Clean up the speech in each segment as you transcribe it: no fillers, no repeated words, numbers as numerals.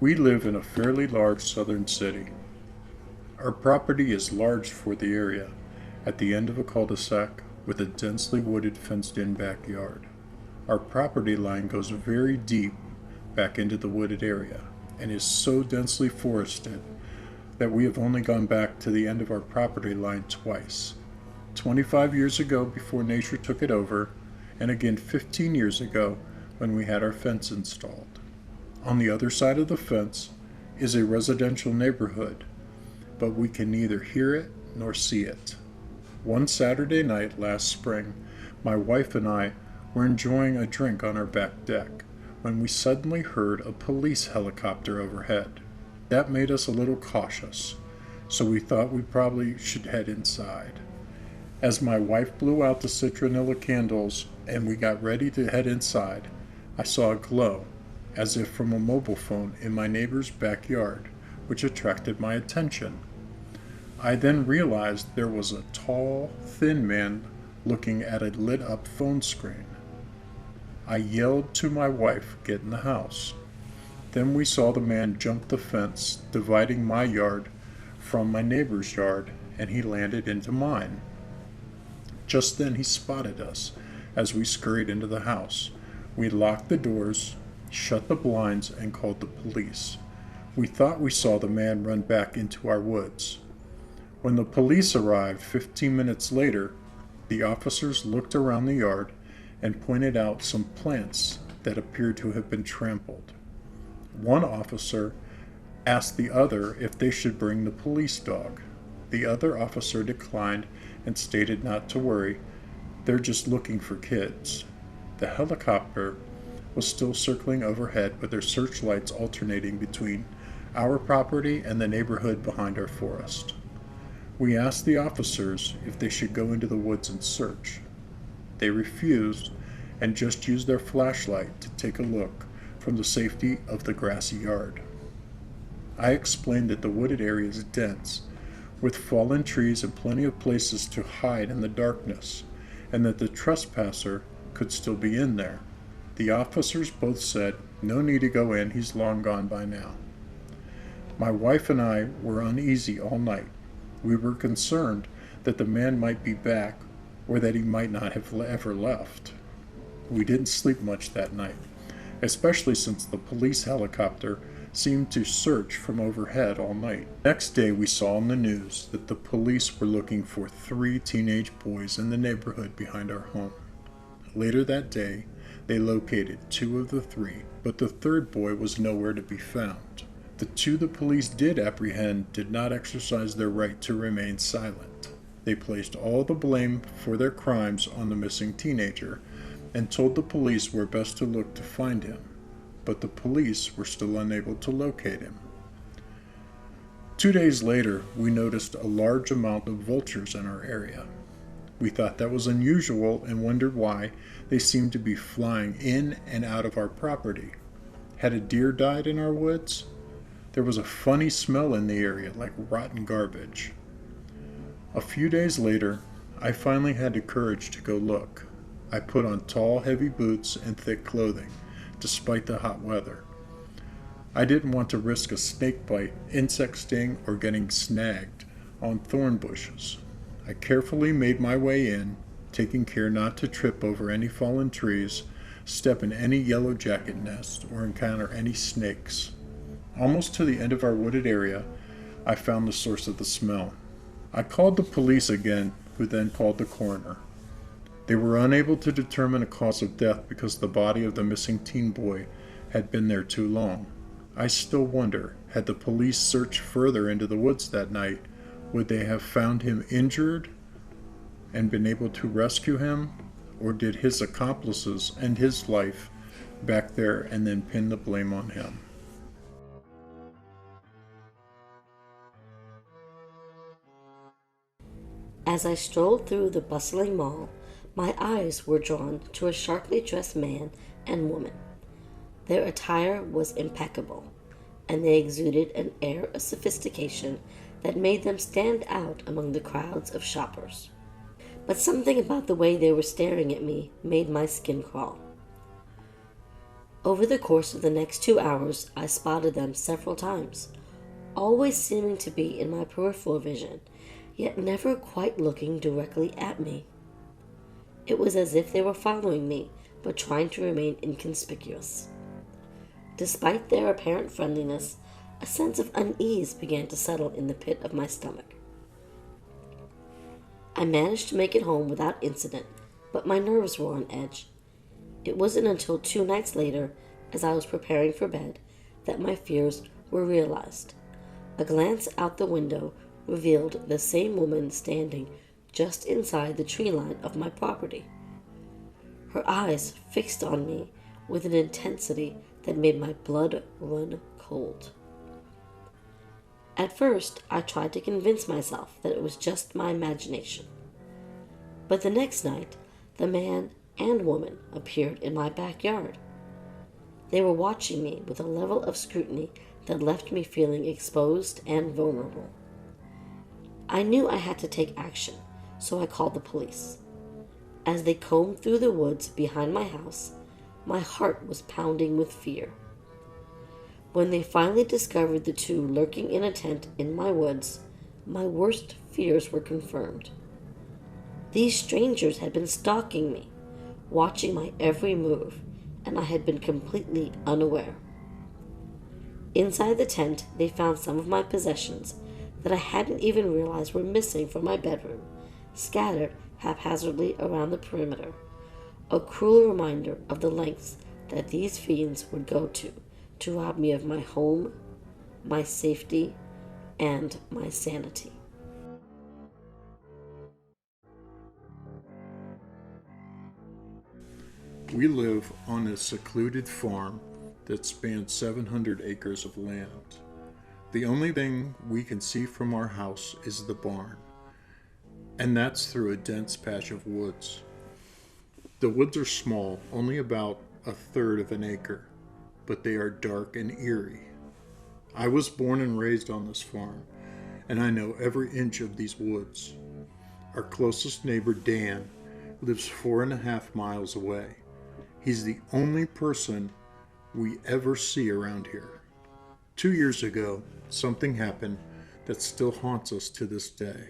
We live in a fairly large southern city. Our property is large for the area, at the end of a cul-de-sac with a densely wooded fenced-in backyard. Our property line goes very deep back into the wooded area and is so densely forested that we have only gone back to the end of our property line twice. 25 years ago before nature took it over, and again 15 years ago when we had our fence installed. On the other side of the fence is a residential neighborhood, but we can neither hear it nor see it. One Saturday night last spring, my wife and I were enjoying a drink on our back deck when we suddenly heard a police helicopter overhead. That made us a little cautious, so we thought we probably should head inside. As my wife blew out the citronella candles and we got ready to head inside, I saw a glow, as if from a mobile phone in my neighbor's backyard, which attracted my attention. I then realized there was a tall, thin man looking at a lit-up phone screen. I yelled to my wife, "Get in the house." Then we saw the man jump the fence, dividing my yard from my neighbor's yard, and he landed into mine. Just then he spotted us as we scurried into the house. We locked the doors, shut the blinds, and called the police. We thought we saw the man run back into our woods. When the police arrived 15 minutes later, the officers looked around the yard and pointed out some plants that appeared to have been trampled. One officer asked the other if they should bring the police dog. The other officer declined and stated not to worry, they're just looking for kids. The helicopter was still circling overhead with their searchlights alternating between our property and the neighborhood behind our forest. We asked the officers if they should go into the woods and search. They refused and just used their flashlight to take a look from the safety of the grassy yard. I explained that the wooded area is dense, with fallen trees and plenty of places to hide in the darkness, and that the trespasser could still be in there. The officers both said, "No need to go in, he's long gone by now." My wife and I were uneasy all night. We were concerned that the man might be back or that he might not have ever left. We didn't sleep much that night, especially since the police helicopter seemed to search from overhead all night. Next day we saw on the news that the police were looking for 3 teenage boys in the neighborhood behind our home. Later that day, they located 2 of the 3, but the third boy was nowhere to be found. The 2 the police did apprehend did not exercise their right to remain silent. They placed all the blame for their crimes on the missing teenager and told the police where best to look to find him, but the police were still unable to locate him. 2 days later, we noticed a large amount of vultures in our area. We thought that was unusual and wondered why they seemed to be flying in and out of our property. Had a deer died in our woods? There was a funny smell in the area, like rotten garbage. A few days later, I finally had the courage to go look. I put on tall, heavy boots and thick clothing, despite the hot weather. I didn't want to risk a snake bite, insect sting, or getting snagged on thorn bushes. I carefully made my way in, taking care not to trip over any fallen trees, step in any yellow jacket nest, or encounter any snakes. Almost to the end of our wooded area, I found the source of the smell. I called the police again, who then called the coroner. They were unable to determine a cause of death because the body of the missing teen boy had been there too long. I still wonder, had the police searched further into the woods that night, would they have found him injured and been able to rescue him, or did his accomplices end his life back there and then pin the blame on him? As I strolled through the bustling mall, my eyes were drawn to a sharply dressed man and woman. Their attire was impeccable, and they exuded an air of sophistication that made them stand out among the crowds of shoppers. But something about the way they were staring at me made my skin crawl. Over the course of the next 2 hours, I spotted them several times, always seeming to be in my peripheral vision, yet never quite looking directly at me. It was as if they were following me, but trying to remain inconspicuous. Despite their apparent friendliness, a sense of unease began to settle in the pit of my stomach. I managed to make it home without incident, but my nerves were on edge. It wasn't until 2 nights later, as I was preparing for bed, that my fears were realized. A glance out the window revealed the same woman standing just inside the tree line of my property. Her eyes fixed on me with an intensity that made my blood run cold. At first, I tried to convince myself that it was just my imagination. But the next night, the man and woman appeared in my backyard. They were watching me with a level of scrutiny that left me feeling exposed and vulnerable. I knew I had to take action, so I called the police. As they combed through the woods behind my house, my heart was pounding with fear. When they finally discovered the two lurking in a tent in my woods, my worst fears were confirmed. These strangers had been stalking me, watching my every move, and I had been completely unaware. Inside the tent, they found some of my possessions that I hadn't even realized were missing from my bedroom, scattered haphazardly around the perimeter, a cruel reminder of the lengths that these fiends would go to rob me of my home, my safety, and my sanity. We live on a secluded farm that spans 700 acres of land. The only thing we can see from our house is the barn, and that's through a dense patch of woods. The woods are small, only about a third of an acre, but they are dark and eerie. I was born and raised on this farm, and I know every inch of these woods. Our closest neighbor, Dan, lives 4.5 miles away. He's the only person we ever see around here. 2 years ago, something happened that still haunts us to this day.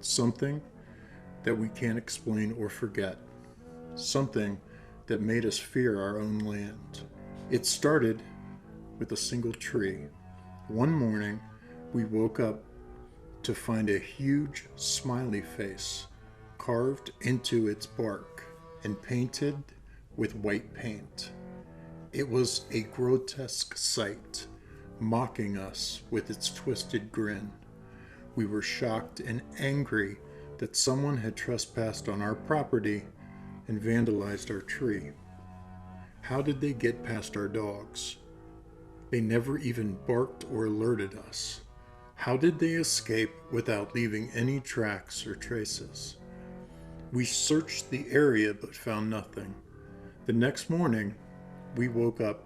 Something that we can't explain or forget. Something that made us fear our own land. It started with a single tree. One morning, we woke up to find a huge smiley face carved into its bark and painted with white paint. It was a grotesque sight, mocking us with its twisted grin. We were shocked and angry that someone had trespassed on our property and vandalized our tree. How did they get past our dogs? They never even barked or alerted us. How did they escape without leaving any tracks or traces? We searched the area but found nothing. The next morning, we woke up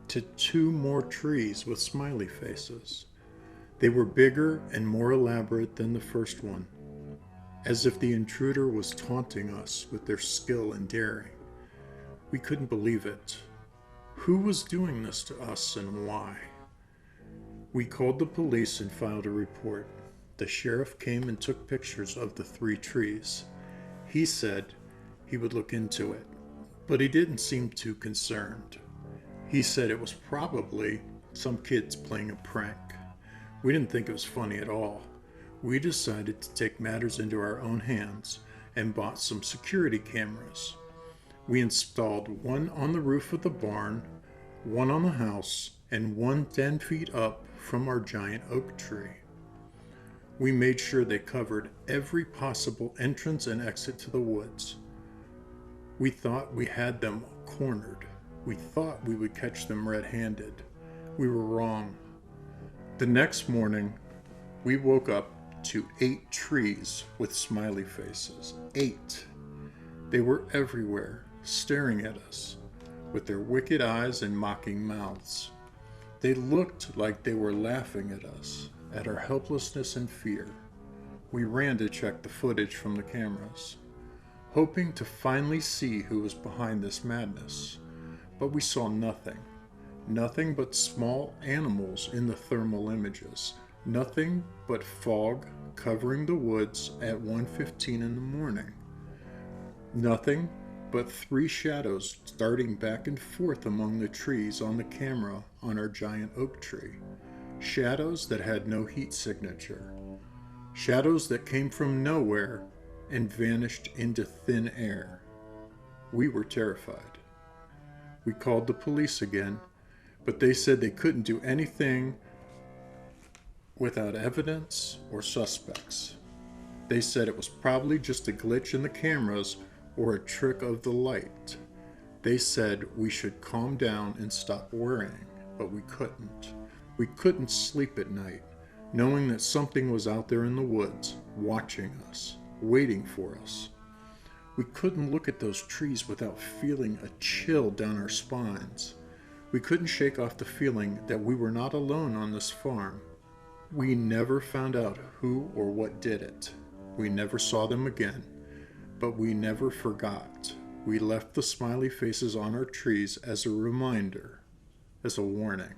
to 2 more trees with smiley faces. They were bigger and more elaborate than the first one, as if the intruder was taunting us with their skill and daring. We couldn't believe it. Who was doing this to us and why? We called the police and filed a report. The sheriff came and took pictures of the 3 trees. He said he would look into it, but he didn't seem too concerned. He said it was probably some kids playing a prank. We didn't think it was funny at all. We decided to take matters into our own hands and bought some security cameras. We installed one on the roof of the barn, one on the house, and one 10 feet up from our giant oak tree. We made sure they covered every possible entrance and exit to the woods. We thought we had them cornered. We thought we would catch them red-handed. We were wrong. The next morning, we woke up to 8 trees with smiley faces. 8. They were everywhere, staring at us, with their wicked eyes and mocking mouths. They looked like they were laughing at us, at our helplessness and fear. We ran to check the footage from the cameras, hoping to finally see who was behind this madness. But we saw nothing. Nothing but small animals in the thermal images. Nothing but fog covering the woods at 1:15 in the morning. Nothing but 3 shadows darting back and forth among the trees on the camera on our giant oak tree. Shadows that had no heat signature. Shadows that came from nowhere and vanished into thin air. We were terrified. We called the police again, but they said they couldn't do anything without evidence or suspects. They said it was probably just a glitch in the cameras or a trick of the light. They said we should calm down and stop worrying, but we couldn't. We couldn't sleep at night, knowing that something was out there in the woods, watching us, waiting for us. We couldn't look at those trees without feeling a chill down our spines. We couldn't shake off the feeling that we were not alone on this farm. We never found out who or what did it. We never saw them again, but we never forgot. We left the smiley faces on our trees as a reminder, as a warning.